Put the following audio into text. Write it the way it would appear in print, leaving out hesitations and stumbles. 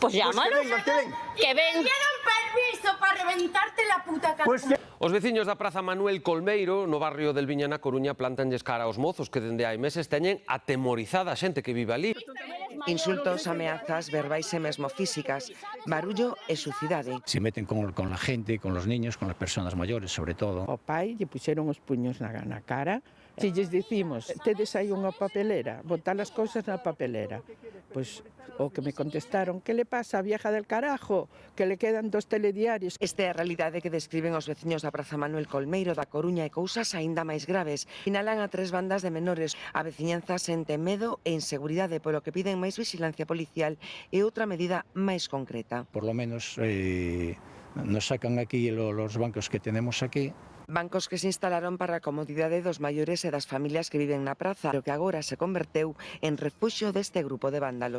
Pues llámalos. Que ven. Tienen permiso para reventarte la puta cara. Os veciños da Praza Manuel Colmeiro, no barrio del Viña na Coruña, plantanlles cara aos mozos que dende hai meses teñen atemorizada a xente que vive ali. Insultos, ameazas, verbais e mesmo físicas, barullo e sucidade. Se meten con la gente, con los niños, con las personas mayores, sobre todo. O pai lle puxeron os puños na cara. Se lles dicimos, tedes aí unha papelera, botar as cousas na papelera. Pois o que me contestaron, que le pasa a vieja del carajo, que le quedan 2 telediarios. Esta é a realidade que describen os veciños da Praza Manuel Colmeiro da Coruña e cousas aínda máis graves. Finalan a 3 bandas de menores. A veciñanza sente medo e inseguridade, polo que piden máis vixilancia policial e outra medida máis concreta. Por lo menos nos sacan aquí los bancos que tenemos aquí. Bancos que se instalaron para a comodidade dos maiores e das familias que viven na praza, pero que agora se converteu en refuxio deste grupo de vándalos.